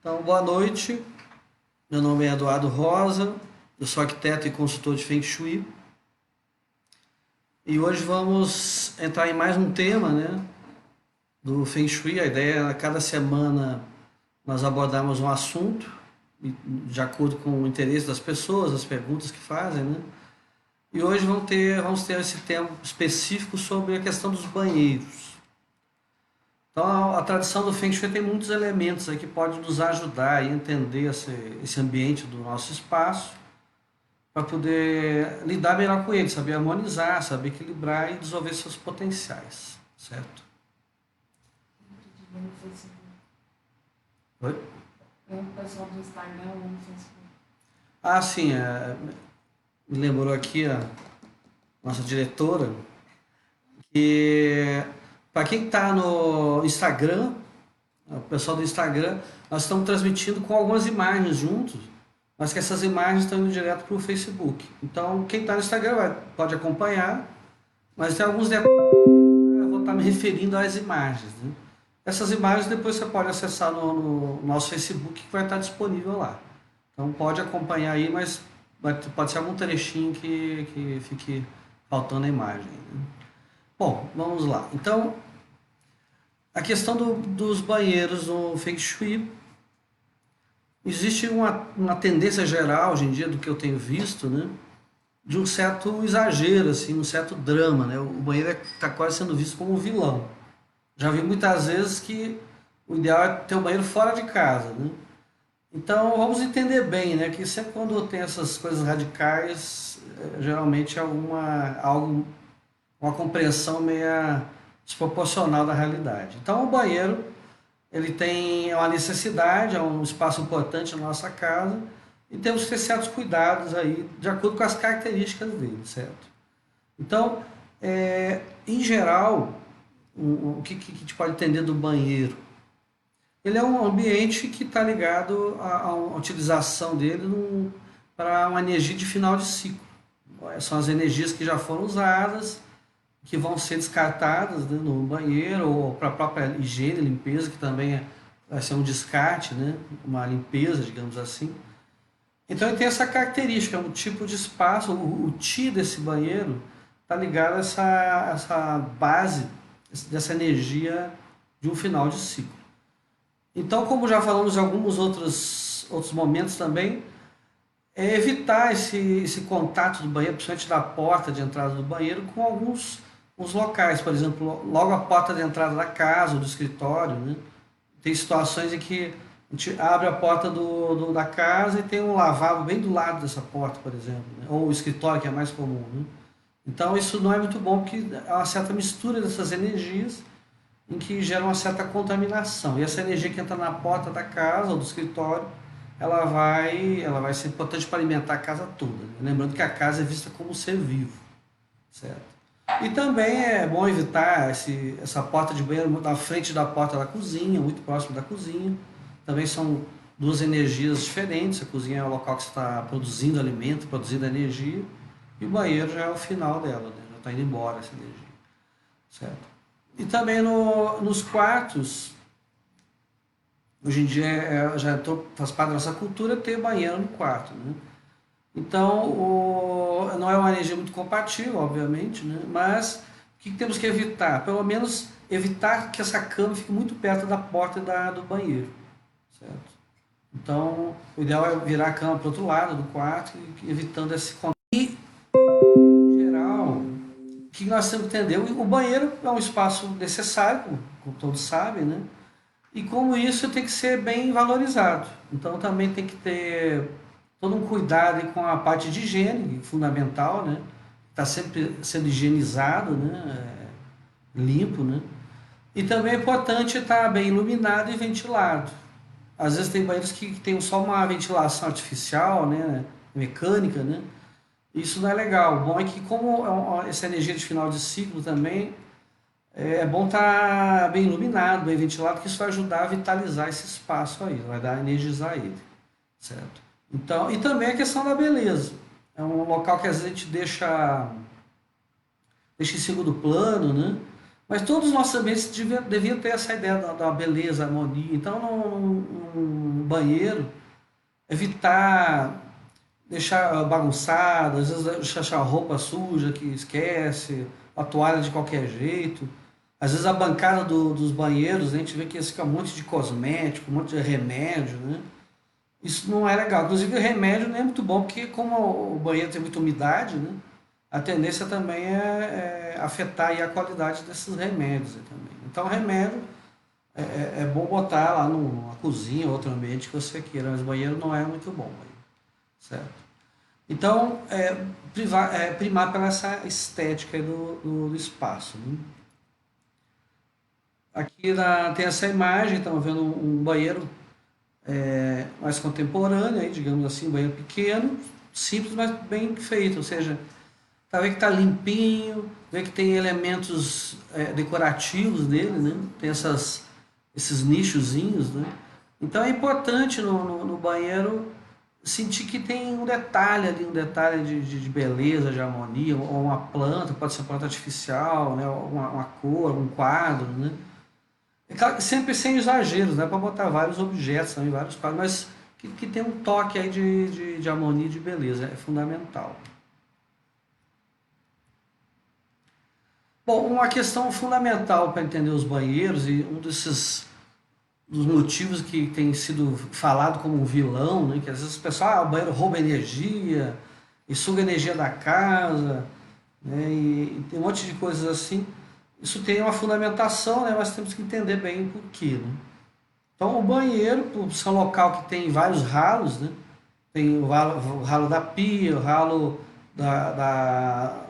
Então, boa noite. Meu nome é Eduardo Rosa, eu sou arquiteto e consultor de Feng Shui. E hoje vamos entrar em mais um tema, né, do Feng Shui. A ideia é a cada semana nós abordarmos um assunto de acordo com o interesse das pessoas, as perguntas que fazem, né? E hoje vamos ter esse tema específico sobre a questão dos banheiros. Então, a tradição do Feng Shui tem muitos elementos aí que podem nos ajudar a entender esse ambiente do nosso espaço, para poder lidar melhor com ele, saber harmonizar, saber equilibrar e desenvolver seus potenciais, certo? No Facebook. Oi? O pessoal do Instagram no Facebook. Ah, sim, me lembrou aqui a nossa diretora que para quem está no Instagram, o pessoal do Instagram, nós estamos transmitindo com algumas imagens juntos, mas que essas imagens estão indo direto para o Facebook. Então, quem está no Instagram pode acompanhar, mas tem alguns detalhes que eu vou estar me referindo às imagens, né? Essas imagens depois você pode acessar no nosso Facebook, que vai estar disponível lá. Então pode acompanhar aí, mas pode ser algum trechinho que fique faltando a imagem, né? Bom, vamos lá. Então, a questão dos banheiros no Feng Shui, existe uma tendência geral hoje em dia, do que eu tenho visto, né, de um certo exagero, assim, um certo drama, né? O banheiro está quase sendo visto como um vilão. Já vi muitas vezes que o ideal é ter o banheiro fora de casa, né? Então vamos entender bem, né, que sempre quando tem essas coisas radicais, geralmente é uma compreensão meia desproporcional da realidade. Então o banheiro, ele tem uma necessidade, é um espaço importante na nossa casa e temos que ter certos cuidados aí, de acordo com as características dele, certo? Então, em geral, o que a gente pode entender do banheiro? Ele é um ambiente que está ligado à utilização dele para uma energia de final de ciclo. São as energias que já foram usadas, que vão ser descartadas, né, no banheiro, ou para a própria higiene, limpeza, que também vai ser um descarte, né, uma limpeza, digamos assim. Então ele tem essa característica, um tipo de espaço, o Ti desse banheiro está ligado a essa base, dessa energia de um final de ciclo. Então, como já falamos em alguns outros momentos também, é evitar esse contato do banheiro, principalmente da porta de entrada do banheiro, com alguns os locais, por exemplo, logo a porta de entrada da casa ou do escritório, né? Tem situações em que a gente abre a porta da casa e tem um lavabo bem do lado dessa porta, por exemplo, né? Ou o escritório, que é mais comum, né? Então isso não é muito bom, porque há uma certa mistura dessas energias em que gera uma certa contaminação. E essa energia que entra na porta da casa ou do escritório, ela vai ser importante para alimentar a casa toda, né? Lembrando que a casa é vista como um ser vivo, certo? E também é bom evitar essa porta de banheiro na frente da porta da cozinha, muito próximo da cozinha. Também são duas energias diferentes. A cozinha é o local que você está produzindo alimento, produzindo energia, e o banheiro já é o final dela, né? Já está indo embora essa energia, certo? E também nos quartos, hoje em dia faz parte da nossa cultura ter banheiro no quarto, né? Então, não é uma energia muito compatível, obviamente, né? Mas o que temos que evitar? Pelo menos evitar que essa cama fique muito perto da porta do banheiro, certo? Então, o ideal é virar a cama para o outro lado do quarto, evitando esse contato. E, em geral, o que nós temos que entender? O banheiro é um espaço necessário, como todos sabem, né? E como isso tem que ser bem valorizado. Então também tem que ter todo um cuidado com a parte de higiene, fundamental, né? Está sempre sendo higienizado, né? Limpo, né? E também é importante estar bem iluminado e ventilado. Às vezes tem banheiros que tem só uma ventilação artificial, né? Mecânica, né? Isso não é legal. O bom é que, como essa energia de final de ciclo também, é bom estar bem iluminado, bem ventilado, que isso vai ajudar a vitalizar esse espaço aí, vai dar energizar ele, certo? Então, e também a questão da beleza. É um local que às vezes a gente deixa em segundo plano, né? Mas todos os nossos ambientes deviam ter essa ideia da beleza, harmonia. Então, num banheiro, evitar deixar bagunçado, às vezes deixar a roupa suja que esquece, a toalha de qualquer jeito. Às vezes a bancada dos banheiros, a gente vê que fica um monte de cosmético, um monte de remédio, né? Isso não é legal. Inclusive o remédio não é muito bom, porque como o banheiro tem muita umidade, né? A tendência também é afetar aí a qualidade desses remédios aí também. Então o remédio é bom botar lá numa cozinha, outro ambiente que você queira, mas o banheiro não é muito bom aí, certo? Então, primar pela essa estética aí do espaço, né? Aqui tem essa imagem, estamos vendo um banheiro mais contemporâneo, aí, digamos assim, um banheiro pequeno, simples, mas bem feito, ou seja, tá vendo que está limpinho, vê que tem elementos decorativos nele, né? Tem esses nichozinhos, né? Então é importante no banheiro sentir que tem um detalhe ali, um detalhe de beleza, de harmonia, ou uma planta, pode ser planta artificial, né? Uma cor, um quadro, né? É claro que sempre sem exageros, né? Para botar vários objetos também, vários quadros, mas que tem um toque aí de harmonia e de beleza, é fundamental. Bom, uma questão fundamental para entender os banheiros e um dos motivos que tem sido falado como um vilão, né? Que às vezes o pessoal, o banheiro rouba energia e suga energia da casa, né? E tem um monte de coisas assim. Isso tem uma fundamentação, né? Mas temos que entender bem o porquê, né? Então, o banheiro, por ser um local que tem vários ralos, né? Tem o ralo da pia, o ralo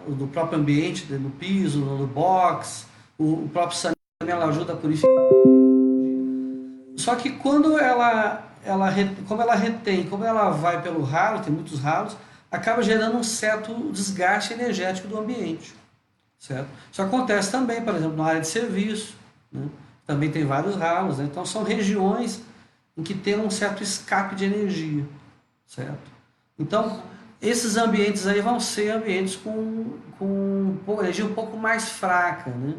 do próprio ambiente, no piso, no box, o próprio saneamento também ela ajuda a purificar. Só que quando como ela retém, como ela vai pelo ralo, tem muitos ralos, acaba gerando um certo desgaste energético do ambiente, certo? Isso acontece também, por exemplo, na área de serviço, né? Também tem vários ralos, né? Então são regiões em que tem um certo escape de energia, certo? Então, esses ambientes aí vão ser ambientes com energia um pouco mais fraca, né?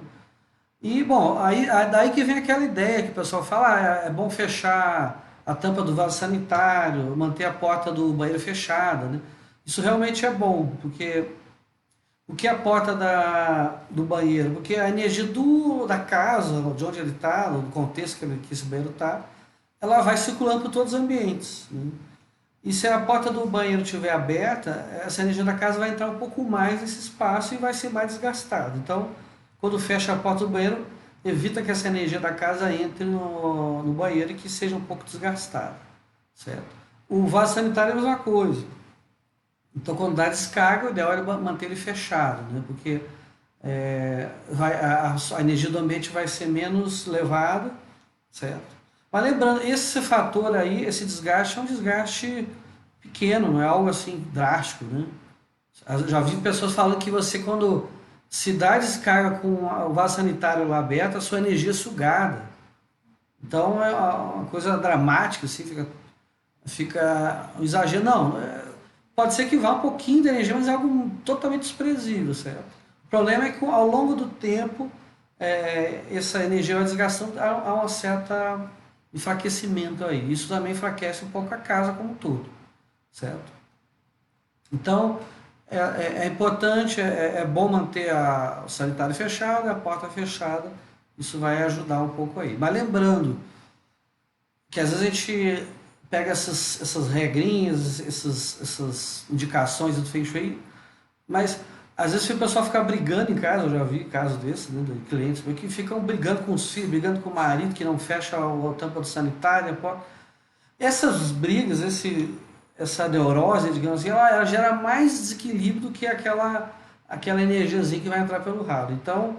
E, bom, daí que vem aquela ideia que o pessoal fala, é bom fechar a tampa do vaso sanitário, manter a porta do banheiro fechada, né? Isso realmente é bom, porque o que é a porta do banheiro? Porque a energia da casa, de onde ele está, do contexto que esse banheiro está, ela vai circulando por todos os ambientes, né? E se a porta do banheiro estiver aberta, essa energia da casa vai entrar um pouco mais nesse espaço e vai ser mais desgastada. Então, quando fecha a porta do banheiro, evita que essa energia da casa entre no banheiro e que seja um pouco desgastada, certo? O vaso sanitário é a mesma coisa. Então, quando dá descarga, o ideal é manter ele fechado, né? Porque a energia do ambiente vai ser menos levada, certo? Mas lembrando, esse fator aí, esse desgaste é um desgaste pequeno, não é algo assim drástico, né? Eu já vi pessoas falando que você, quando se dá descarga com o vaso sanitário lá aberto, a sua energia é sugada. Então é uma coisa dramática, assim, fica um exagero. Não, pode ser que vá um pouquinho de energia, mas é algo totalmente desprezível, certo? O problema é que ao longo do tempo, essa energia vai desgastando, há uma certa enfraquecimento aí. Isso também enfraquece um pouco a casa como um todo, certo? Então, é importante, é bom manter o sanitário fechado, a porta fechada, isso vai ajudar um pouco aí. Mas lembrando que às vezes a gente pega essas regrinhas, essas indicações do Feng Shui, mas às vezes o pessoal fica brigando em casa, eu já vi casos desses, né, de clientes que ficam brigando com os filhos, brigando com o marido que não fecha a tampa do sanitário. Essas brigas, essa neurose, digamos assim, ela gera mais desequilíbrio do que aquela energiazinha que vai entrar pelo ralo. Então,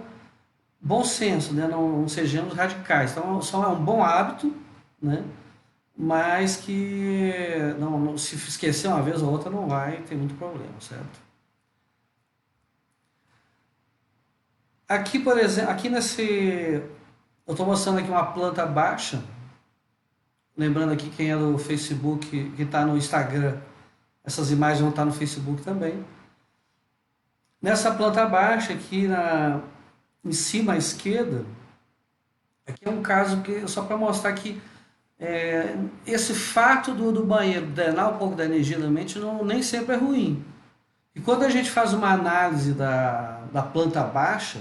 bom senso, né? Não sejamos radicais. Então, só é um bom hábito, né? Mas que se esquecer uma vez ou outra não vai ter muito problema, certo? Aqui, por exemplo, eu estou mostrando aqui uma planta baixa. Lembrando aqui quem é do Facebook, que está no Instagram, essas imagens vão estar no Facebook também. Nessa planta baixa aqui, em cima à esquerda, aqui é um caso que só para mostrar que esse fato do banheiro drenar um pouco da energia da mente nem sempre é ruim. E quando a gente faz uma análise da planta baixa,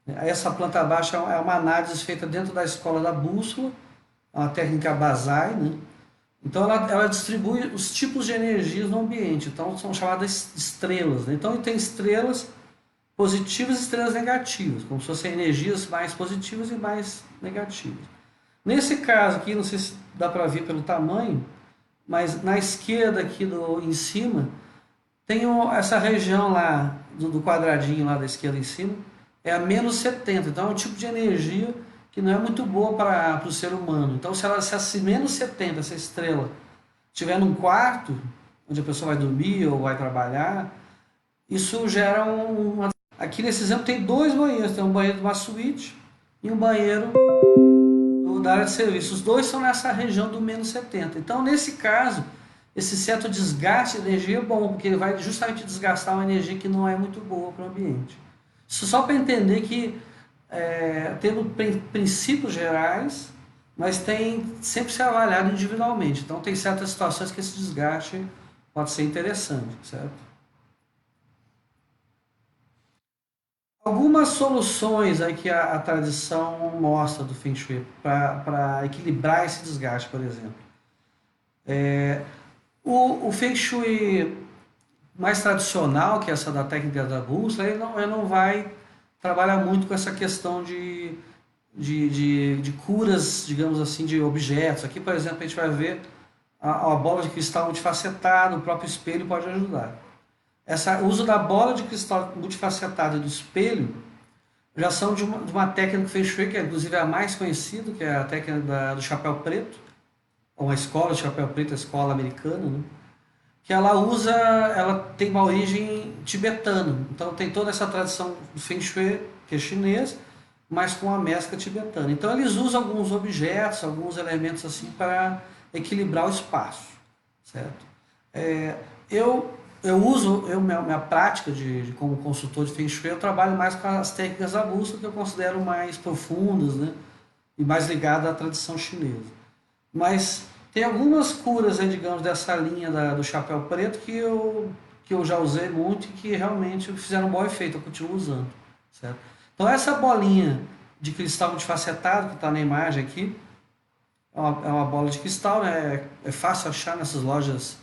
né, essa planta baixa é uma análise feita dentro da escola da bússola, é uma técnica Basai, né? Então ela distribui os tipos de energias no ambiente, então são chamadas estrelas, né? Então tem estrelas positivas e estrelas negativas, como se fossem energias mais positivas e mais negativas. Nesse caso aqui, não sei se dá para ver pelo tamanho, mas na esquerda aqui em cima, tem essa região lá do quadradinho lá da esquerda em cima, é a -70, então é um tipo de energia que não é muito boa para o ser humano. Então se essa -70, essa estrela, estiver num quarto, onde a pessoa vai dormir ou vai trabalhar, isso gera uma... Aqui nesse exemplo tem dois banheiros, tem um banheiro de uma suíte e um banheiro da área de serviço. Os dois são nessa região do -70. Então, nesse caso, esse certo desgaste de energia é bom, porque ele vai justamente desgastar uma energia que não é muito boa para o ambiente. Isso só para entender que temos princípios gerais, mas tem sempre ser avaliado individualmente. Então, tem certas situações que esse desgaste pode ser interessante, certo? Algumas soluções aí que a tradição mostra do Feng Shui para equilibrar esse desgaste, por exemplo. O Feng Shui mais tradicional, que é essa da técnica da bússola, ele não vai trabalhar muito com essa questão de curas, digamos assim, de objetos. Aqui, por exemplo, a gente vai ver a bola de cristal multifacetado, o próprio espelho pode ajudar. O uso da bola de cristal multifacetada e do espelho já são de uma técnica do Feng Shui, que é inclusive a mais conhecida, que é a técnica do chapéu preto, ou a escola de chapéu preto, a escola americana, né? Que ela tem uma origem tibetana. Então tem toda essa tradição do Feng Shui, que é chinês, mas com a mescla tibetana. Então eles usam alguns objetos, alguns elementos assim para equilibrar o espaço, certo? Eu minha prática como consultor de Feng Shui, eu trabalho mais com as técnicas da bússola, que eu considero mais profundas, né? E mais ligadas à tradição chinesa. Mas tem algumas curas, aí, digamos, dessa linha do chapéu preto que eu já usei muito e que realmente fizeram um bom efeito, eu continuo usando, certo? Então essa bolinha de cristal multifacetado que está na imagem aqui, é uma bola de cristal, né? É fácil achar nessas lojas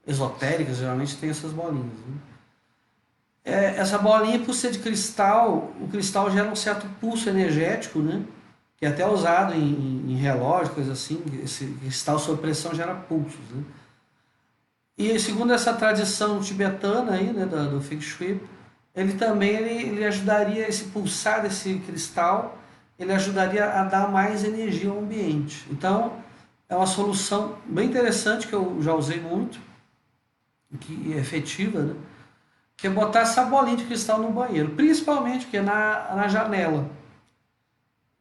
esotéricas, geralmente tem essas bolinhas, né? Essa bolinha, por ser de cristal, o cristal gera um certo pulso energético, né? Que é até usado em relógios, coisas assim. Esse cristal sob pressão gera pulsos, né? E segundo essa tradição tibetana aí, né, do Feng Shui, ele ajudaria, esse pulsar desse cristal, ele ajudaria a dar mais energia ao ambiente. Então, é uma solução bem interessante que eu já usei muito, que é efetiva, né? Que é botar essa bolinha de cristal no banheiro, principalmente que é na janela,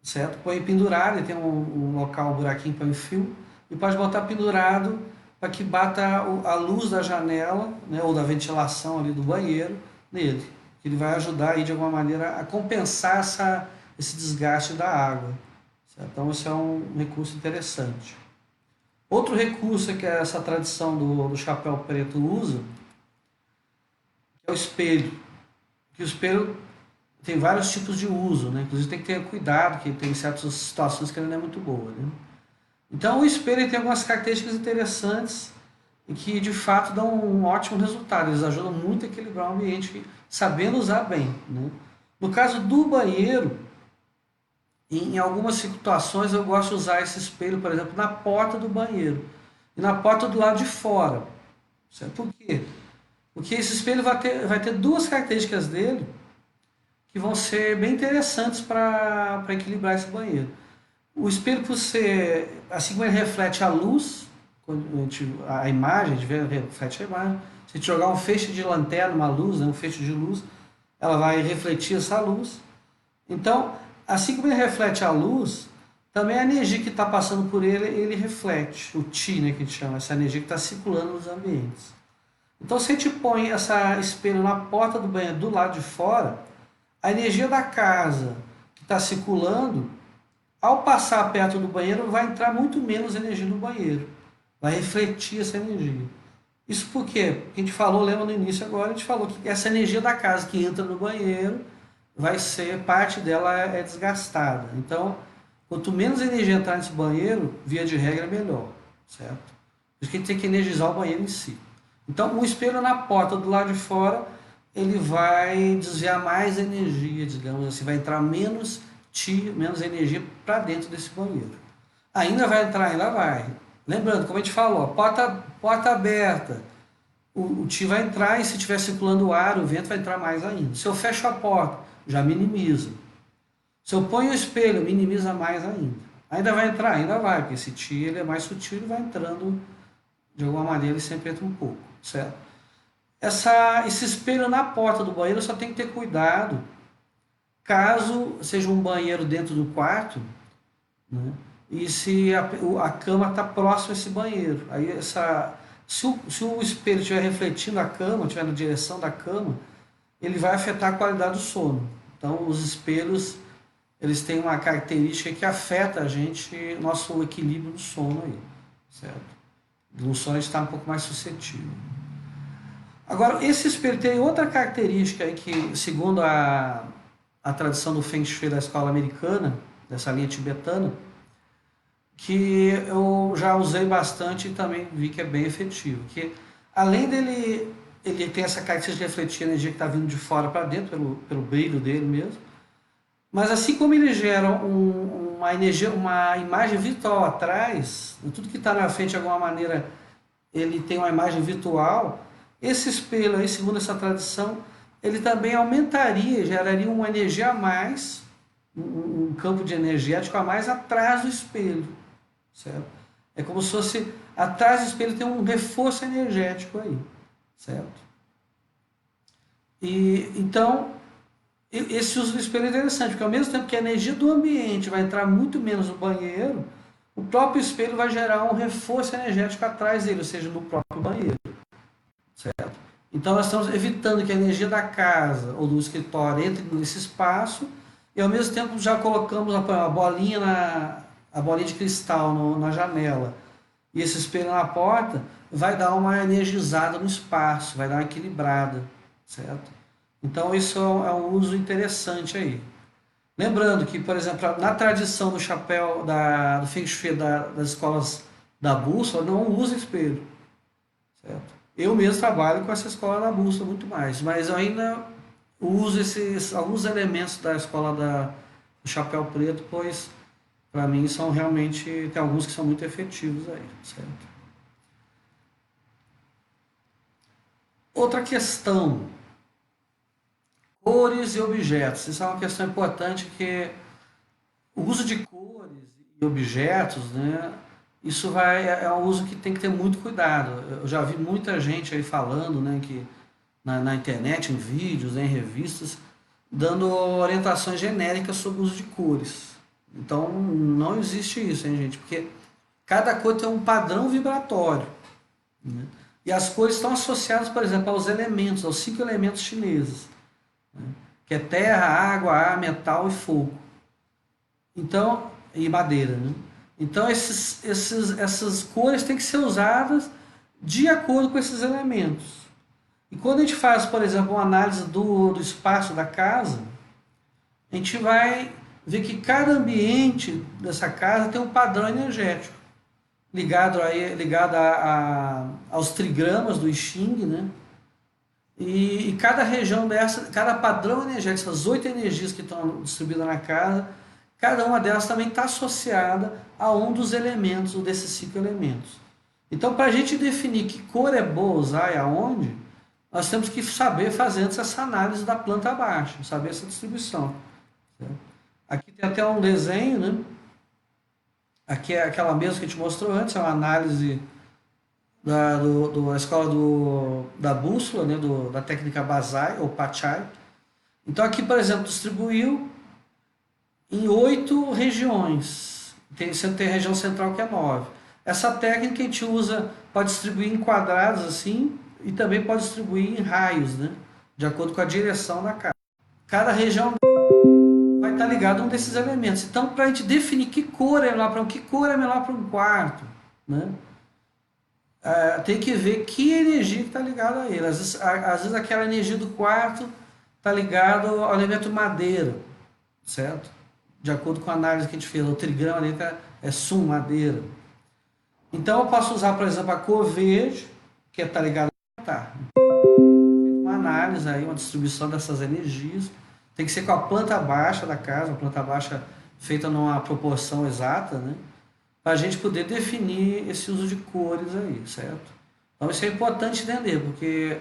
certo? Põe pendurado, ele tem um local, um buraquinho para o fio, e pode botar pendurado para que bata a luz da janela, né, ou da ventilação ali do banheiro nele, que ele vai ajudar aí de alguma maneira a compensar esse desgaste da água, certo? Então esse é um recurso interessante. Outro recurso que essa tradição do chapéu preto usa é o espelho. Que o espelho tem vários tipos de uso, né? Inclusive tem que ter cuidado, que tem certas situações que ele não é muito boa, né? Então o espelho tem algumas características interessantes e que de fato dão um ótimo resultado. Eles ajudam muito a equilibrar o ambiente, sabendo usar bem, né? No caso do banheiro, em algumas situações eu gosto de usar esse espelho, por exemplo, na porta do banheiro e na porta do lado de fora. Certo? Por quê? Porque esse espelho vai ter duas características dele que vão ser bem interessantes para equilibrar esse banheiro. O espelho, por ser, assim como ele reflete a luz, a imagem, reflete a imagem, se a gente jogar um feixe de lanterna, uma luz, né, um feixe de luz, ela vai refletir essa luz. Então, assim como ele reflete a luz, também a energia que está passando por ele reflete, o Qi, né, que a gente chama, essa energia que está circulando nos ambientes. Então, se a gente põe esse espelho na porta do banheiro do lado de fora, a energia da casa que está circulando, ao passar perto do banheiro, vai entrar muito menos energia no banheiro. Vai refletir essa energia. Isso por quê? Porque a gente falou, lembra no início agora, a gente falou que essa energia da casa que entra no banheiro, vai ser, parte dela é desgastada. Então, quanto menos energia entrar nesse banheiro, via de regra, é melhor, certo? Por isso que a gente tem que energizar o banheiro em si. Então, o espelho na porta do lado de fora, ele vai desviar mais energia, digamos assim, vai entrar menos energia para dentro desse banheiro. Ainda vai entrar, ainda vai. Lembrando, como a gente falou, porta aberta, o Ti vai entrar e se estiver circulando o ar, o vento vai entrar mais ainda. Se eu fecho a porta, já minimiza. Se eu ponho o espelho, minimiza mais ainda. Ainda vai entrar, ainda vai, porque esse Ti ele é mais sutil e vai entrando, de alguma maneira ele sempre entra um pouco, certo? Esse espelho na porta do banheiro só tem que ter cuidado, caso seja um banheiro dentro do quarto, né? E se a cama está próxima a esse banheiro. Aí se o espelho estiver refletindo a cama, estiver na direção da cama, ele vai afetar a qualidade do sono. Então, os espelhos, eles têm uma característica que afeta a gente, nosso equilíbrio do sono aí, certo? No sono a gente está um pouco mais suscetível. Agora, esse espelho tem outra característica aí que, segundo a tradição do Feng Shui da escola americana, dessa linha tibetana, que eu já usei bastante e também vi que é bem efetivo. Que além dele ele tem essa característica de refletir a energia que está vindo de fora para dentro, pelo brilho dele mesmo, mas assim como ele gera uma energia, uma imagem virtual atrás, tudo que está na frente de alguma maneira ele tem uma imagem virtual, esse espelho aí, segundo essa tradição, ele também aumentaria, geraria uma energia a mais, um campo de energético a mais atrás do espelho, certo? É como se fosse, atrás do espelho tem um reforço energético aí, certo? E então, esse uso do espelho é interessante, porque ao mesmo tempo que a energia do ambiente vai entrar muito menos no banheiro, o próprio espelho vai gerar um reforço energético atrás dele, ou seja, no próprio banheiro, certo? Então nós estamos evitando que a energia da casa ou do escritório entre nesse espaço e ao mesmo tempo já colocamos a bolinha de cristal na janela e esse espelho na porta vai dar uma energizada no espaço, vai dar uma equilibrada, certo? Então isso é um uso interessante aí. Lembrando que, por exemplo, na tradição do chapéu do Feng Shui das escolas da bússola, não usa espelho, certo? Eu mesmo trabalho com essa escola da bússola muito mais, mas eu ainda uso alguns elementos da escola do chapéu preto, pois para mim são realmente, tem alguns que são muito efetivos aí, certo? Outra questão, cores e objetos. Isso é uma questão importante, que o uso de cores e objetos, né, isso é um uso que tem que ter muito cuidado. Eu já vi muita gente aí falando, né, que na internet, em vídeos, em revistas, dando orientações genéricas sobre o uso de cores. Então, não existe isso, hein, gente? Porque cada cor tem um padrão vibratório, né? E as cores estão associadas, por exemplo, aos elementos, aos 5 elementos chineses, né? Que é terra, água, ar, metal e fogo. Então, e madeira, né? Então, essas cores têm que ser usadas de acordo com esses elementos. E quando a gente faz, por exemplo, uma análise do espaço da casa, a gente vai ver que cada ambiente dessa casa tem um padrão energético, ligado aos trigramas do I Ching, né? E cada região dessa, cada padrão energético, essas 8 energias que estão distribuídas na casa, cada uma delas também está associada a um dos elementos, ou desses 5 elementos. Então, para a gente definir que cor é boa usar e aonde, nós temos que saber fazer antes essa análise da planta baixa, saber essa distribuição, certo? Aqui tem até um desenho, né? Aqui é aquela mesa que a gente mostrou antes, é uma análise da escola da bússola, né? Da técnica Basai ou Pachai. Então aqui, por exemplo, distribuiu em 8 regiões, tem a região central que é 9. Essa técnica a gente usa, pode distribuir em quadrados assim, e também pode distribuir em raios, né? De acordo com a direção da casa. cada região vai estar ligado a um desses elementos. Então, para a gente definir que cor é melhor para um quarto, né? Tem que ver que energia que está ligada a ele. Às vezes aquela energia do quarto está ligada ao elemento madeira, certo? De acordo com a análise que a gente fez, o trigrama ali é sum, madeira. Então eu posso usar, por exemplo, a cor verde, que está ligada ao altar. Uma análise aí, uma distribuição dessas energias. Tem que ser com a planta baixa da casa, uma planta baixa feita numa proporção exata, né? Para a gente poder definir esse uso de cores aí, certo? Então isso é importante entender, porque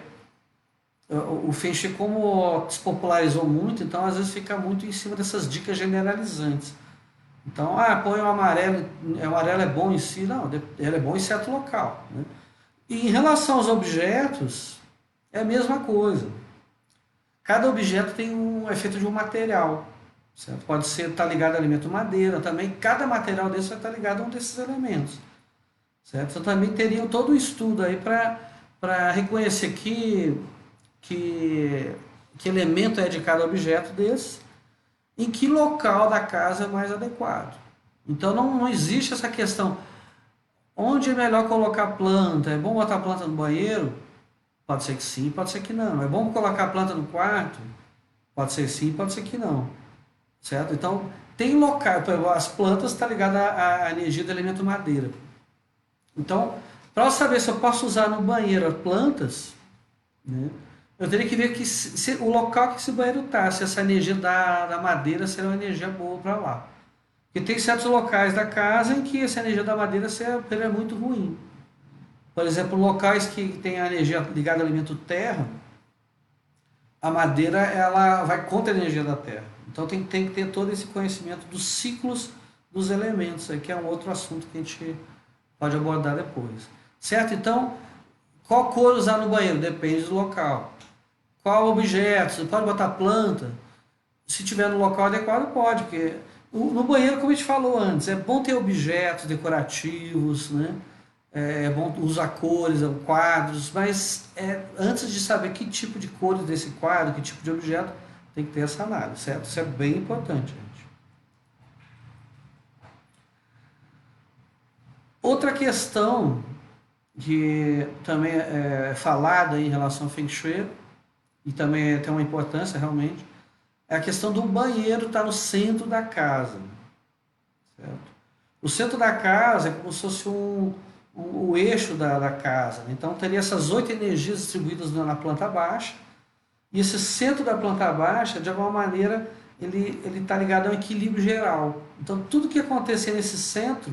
o Feng Shui, como se popularizou muito, então às vezes fica muito em cima dessas dicas generalizantes. Então, põe o amarelo é bom em si, não, ele é bom em certo local, né? E em relação aos objetos, é a mesma coisa. Cada objeto tem um efeito de um material, certo? Pode estar ligado ao elemento madeira também, cada material desse vai estar ligado a um desses elementos, certo? Então também teria todo um estudo aí para reconhecer que elemento é de cada objeto desse, em que local da casa é mais adequado. Então não existe essa questão, onde é melhor colocar planta, é bom botar planta no banheiro? Pode ser que sim, pode ser que não. É bom colocar planta no quarto? Pode ser sim, pode ser que não. Certo? Então, tem local, as plantas estão ligadas à energia do elemento madeira. Então, para eu saber se eu posso usar no banheiro as plantas, né, eu teria que ver o local que esse banheiro está, se essa energia da madeira será uma energia boa para lá. Porque tem certos locais da casa em que essa energia da madeira é muito ruim. Por exemplo, locais que tem a energia ligada ao elemento terra, a madeira ela vai contra a energia da terra. Então tem que ter todo esse conhecimento dos ciclos dos elementos, que é um outro assunto que a gente pode abordar depois. Certo? Então, qual cor usar no banheiro? Depende do local. Qual objeto? Você pode botar planta? Se tiver no local adequado, pode, porque no banheiro, como a gente falou antes, é bom ter objetos decorativos, né? É bom usar cores, quadros, mas antes de saber que tipo de cores desse quadro, que tipo de objeto, tem que ter essa análise, certo? Isso é bem importante, gente. Outra questão que também é falada em relação ao Feng Shui, e também tem uma importância realmente, é a questão do banheiro estar no centro da casa, certo? O centro da casa é como se fosse o eixo da casa, né? Então teria essas 8 energias distribuídas na planta baixa, e esse centro da planta baixa, de alguma maneira, ele está ligado ao equilíbrio geral. Então tudo que acontecer nesse centro,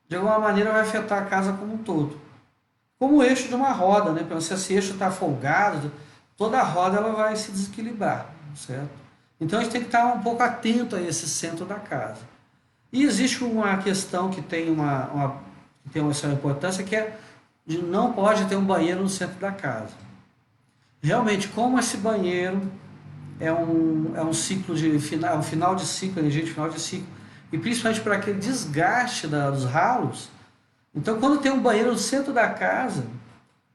de alguma maneira, vai afetar a casa como um todo. Como o eixo de uma roda, né? Se esse eixo está folgado, toda a roda ela vai se desequilibrar, certo? Então a gente tem que estar um pouco atento a esse centro da casa. E existe uma questão que tem essa importância, que é de não pode ter um banheiro no centro da casa. Realmente, como esse banheiro é um ciclo um final de ciclo, energia de final de ciclo, e principalmente para aquele desgaste dos ralos, então quando tem um banheiro no centro da casa,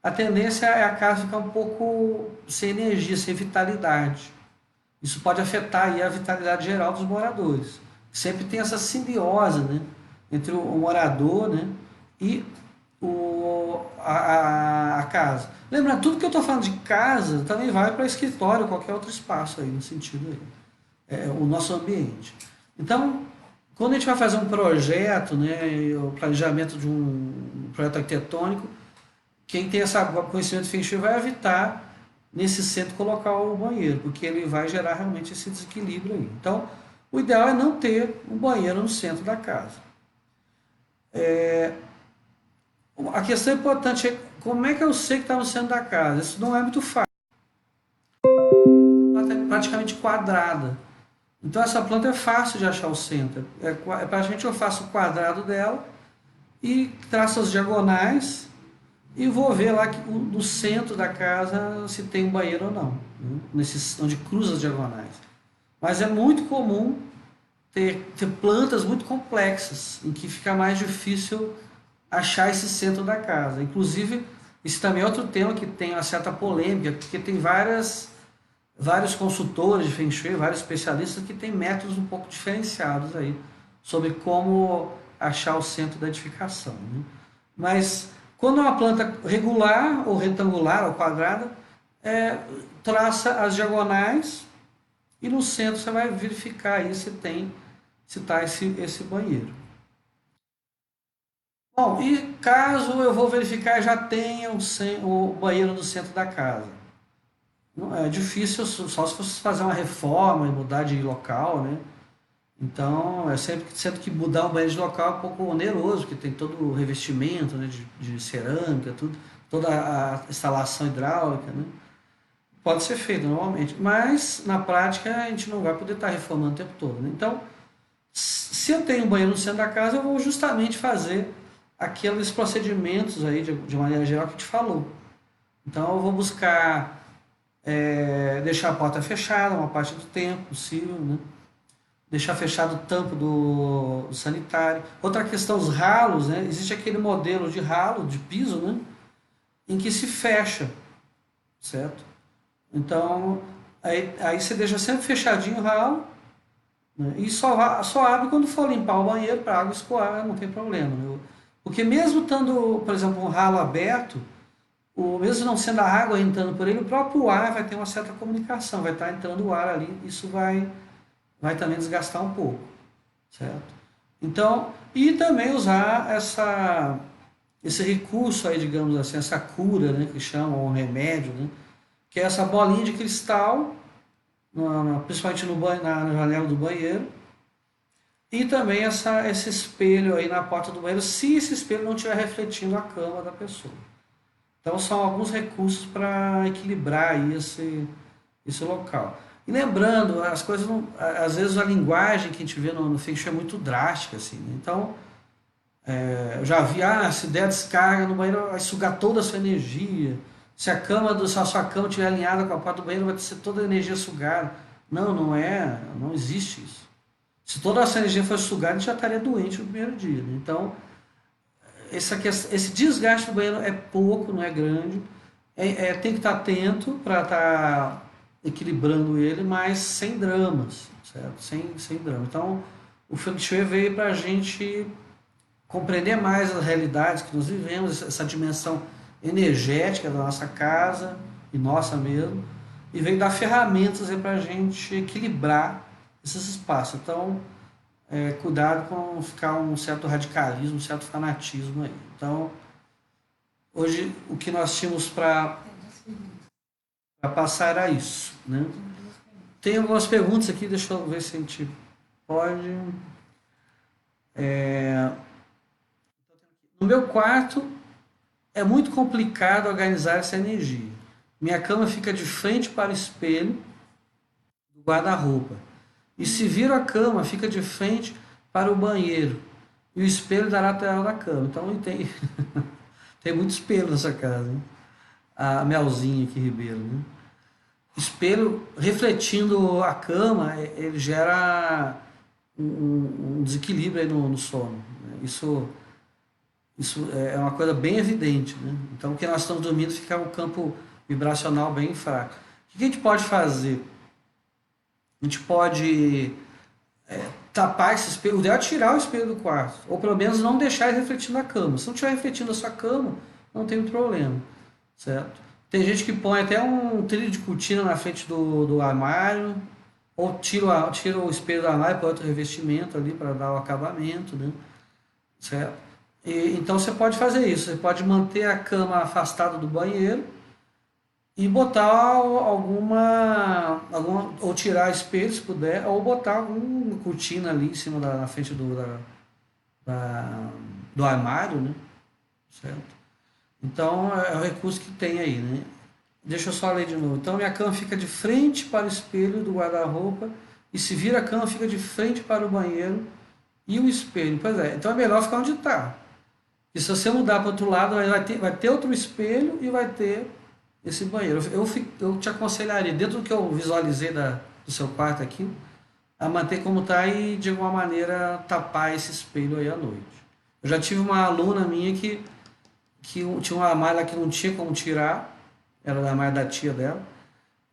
a tendência é a casa ficar um pouco sem energia, sem vitalidade. Isso pode afetar aí a vitalidade geral dos moradores. Sempre tem essa simbiose, né, entre o morador, né, e a casa. Lembrando, tudo que eu estou falando de casa também vai para escritório, qualquer outro espaço aí, no sentido aí, o nosso ambiente. Então, quando a gente vai fazer um projeto, né, o planejamento de um projeto arquitetônico, quem tem esse conhecimento de Feng Shui vai evitar nesse centro colocar o banheiro, porque ele vai gerar realmente esse desequilíbrio aí. Então, o ideal é não ter um banheiro no centro da casa. A questão importante é como é que eu sei que está no centro da casa. Isso não é muito fácil. A planta é praticamente quadrada. Então essa planta é fácil de achar o centro. Praticamente eu faço o quadrado dela e traço as diagonais e vou ver lá no centro da casa se tem um banheiro ou não, né? Onde cruza as diagonais. Mas é muito comum ter plantas muito complexas, em que fica mais difícil achar esse centro da casa. Inclusive, esse também é outro tema que tem uma certa polêmica, porque tem várias vários consultores de Feng Shui, vários especialistas que têm métodos um pouco diferenciados aí sobre como achar o centro da edificação, né? Mas quando é uma planta regular, ou retangular, ou quadrada, traça as diagonais e no centro você vai verificar aí se está esse banheiro. Bom, e caso eu vou verificar já tenha o banheiro no centro da casa. Não é difícil, só se você fazer uma reforma e mudar de local, né? Então, sempre que mudar um banheiro de local é um pouco oneroso, porque tem todo o revestimento, né, de cerâmica, tudo, toda a instalação hidráulica, né? Pode ser feito normalmente, mas na prática a gente não vai poder estar reformando o tempo todo, né? Então, se eu tenho um banheiro no centro da casa, eu vou justamente fazer aqueles procedimentos aí, de maneira geral, que a gente falou. Então, eu vou buscar deixar a porta fechada uma parte do tempo possível, né? Deixar fechado o tampo do sanitário. Outra questão, os ralos, né? Existe aquele modelo de ralo, de piso, né? Em que se fecha, certo? Então, aí você deixa sempre fechadinho o ralo, né? E só abre quando for limpar o banheiro para a água escoar, não tem problema, né? Porque mesmo estando, por exemplo, um ralo aberto, mesmo não sendo a água entrando por ele, o próprio ar vai ter uma certa comunicação, vai estar entrando o ar ali, isso vai também desgastar um pouco, certo? Então, e também usar esse recurso aí, digamos assim, essa cura, né, que chamam, um remédio, né, que é essa bolinha de cristal, principalmente na janela do banheiro, e também esse espelho aí na porta do banheiro, se esse espelho não estiver refletindo a cama da pessoa. Então são alguns recursos para equilibrar aí esse local. E lembrando, as coisas não, às vezes a linguagem que a gente vê no Feng Shui é muito drástica, assim, né? Então, eu já vi, se der descarga no banheiro, vai sugar toda a sua energia. Se a sua cama estiver alinhada com a porta do banheiro, vai ser toda a energia sugada. Não, não existe isso. Se toda essa energia fosse sugada, a gente já estaria doente no primeiro dia, né? Então, esse desgaste do banheiro é pouco, não é grande. Tem que estar atento para estar equilibrando ele, mas sem dramas, certo? Sem drama. Então, o Feng Shui veio para a gente compreender mais as realidades que nós vivemos, essa dimensão energética da nossa casa e nossa mesmo, e veio dar ferramentas para a gente equilibrar esses espaços. Então, cuidado com ficar um certo radicalismo, um certo fanatismo aí. Então, hoje o que nós tínhamos para passar era isso, né? Tem algumas perguntas aqui, deixa eu ver se a gente pode. No meu quarto é muito complicado organizar essa energia. Minha cama fica de frente para o espelho do guarda-roupa. E se viro a cama, fica de frente para o banheiro. E o espelho da lateral da cama. Então tem muito espelho nessa casa, hein? A Melzinha aqui, Ribeiro, né? Espelho refletindo a cama, ele gera um desequilíbrio aí no sono, né? Isso é uma coisa bem evidente, né? Então, o que nós estamos dormindo fica um campo vibracional bem fraco. O que a gente pode fazer? A gente pode tapar esse espelho, o ideal é tirar o espelho do quarto, ou pelo menos não deixar ele refletindo na cama. Se não estiver refletindo a sua cama, não tem problema, certo? Tem gente que põe até um trilho de cortina na frente do armário, ou tira o espelho do armário para outro revestimento ali, para dar o acabamento, né? Certo? Então você pode fazer isso, você pode manter a cama afastada do banheiro e botar ou tirar espelho se puder, ou botar alguma cortina ali em cima na frente do armário, né? Certo? Então é o recurso que tem aí, né? Deixa eu só ler de novo. Então minha cama fica de frente para o espelho do guarda-roupa e se vira a cama fica de frente para o banheiro e o espelho. Pois é, então é melhor ficar onde está. E se você mudar para o outro lado, vai ter outro espelho e vai ter esse banheiro. Eu te aconselharia, dentro do que eu visualizei do seu quarto aqui, a manter como está e de alguma maneira tapar esse espelho aí à noite. Eu já tive uma aluna minha que tinha uma armário lá que não tinha como tirar, era da armário da tia dela,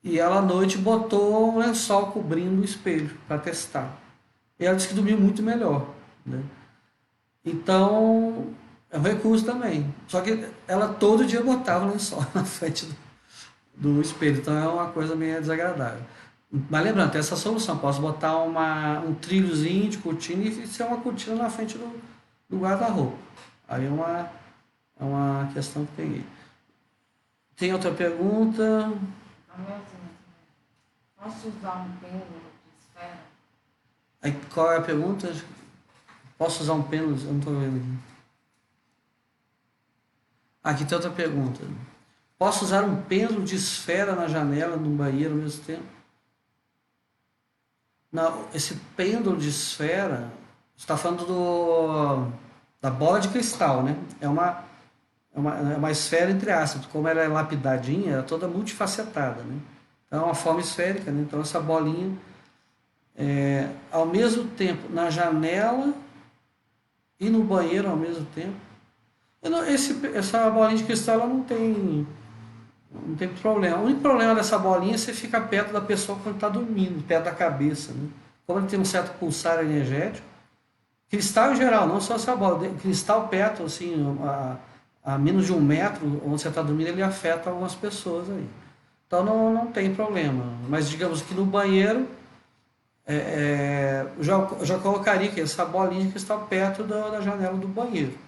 E ela à noite botou um lençol cobrindo o espelho para testar. E ela disse que dormiu muito melhor, né? Então, é um recurso também. Só que ela todo dia botava o lençol na frente do espelho, então é uma coisa meio desagradável. Mas lembrando, tem essa solução, posso botar um trilhozinho de cortina e ser uma cortina na frente do guarda-roupa. Aí é uma questão que tem aí. Tem outra pergunta? A minha assim, posso usar um pêndulo de esfera? Aí, qual é a pergunta? Posso usar um pêndulo? Eu não estou vendo aqui. Aqui tem outra pergunta. Posso usar um pêndulo de esfera na janela, no banheiro ao mesmo tempo? Não, esse pêndulo de esfera, você está falando da bola de cristal, né? É uma esfera entre aspas, como ela é lapidadinha, ela é toda multifacetada, né? Então é uma forma esférica, né? Então essa bolinha, ao mesmo tempo na janela e no banheiro ao mesmo tempo. Essa bolinha de cristal ela não tem problema. O único problema dessa bolinha é você ficar perto da pessoa quando está dormindo, perto da cabeça, né? Como ele tem um certo pulsar energético, cristal em geral, não só essa bola, cristal perto, assim, a menos de 1 metro, onde você está dormindo, ele afeta algumas pessoas aí. Então não tem problema. Mas digamos que no banheiro, eu já colocaria que essa bolinha de cristal perto da janela do banheiro.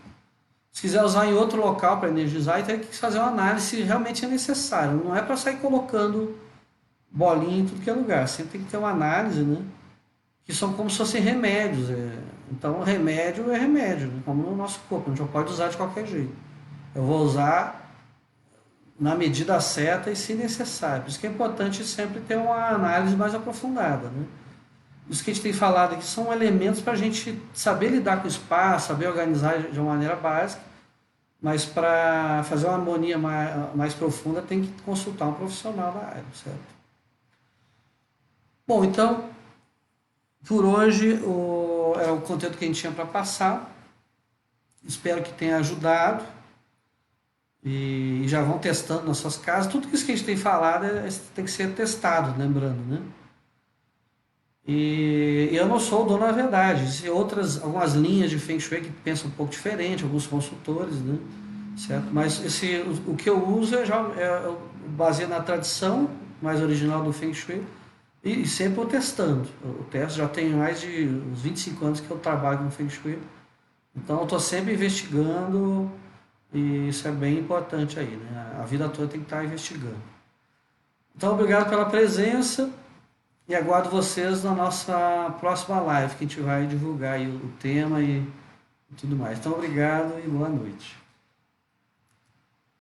Se quiser usar em outro local para energizar, aí tem que fazer uma análise se realmente é necessário. Não é para sair colocando bolinha em tudo que é lugar. Sempre tem que ter uma análise, né? Que são como se fossem remédios. Então, remédio é remédio, né? Como no nosso corpo. A gente não pode usar de qualquer jeito. Eu vou usar na medida certa e se necessário. Por isso que é importante sempre ter uma análise mais aprofundada, né? Isso que a gente tem falado aqui são elementos para a gente saber lidar com o espaço, saber organizar de uma maneira básica, mas para fazer uma harmonia mais profunda tem que consultar um profissional da área, certo? Bom, então, por hoje era o conteúdo que a gente tinha para passar. Espero que tenha ajudado e já vão testando nas suas casas. Tudo isso que a gente tem falado tem que ser testado, lembrando, né? E eu não sou o dono da verdade. Existem algumas linhas de Feng Shui que pensam um pouco diferente, alguns consultores, né? Certo? Mas o que eu uso é baseado na tradição mais original do Feng Shui e sempre eu testando. O teste já tem mais de uns 25 anos que eu trabalho no Feng Shui. Então eu estou sempre investigando e isso é bem importante aí, né? A vida toda tem que estar investigando. Então obrigado pela presença. E aguardo vocês na nossa próxima live, que a gente vai divulgar aí o tema e tudo mais. Então, obrigado e boa noite.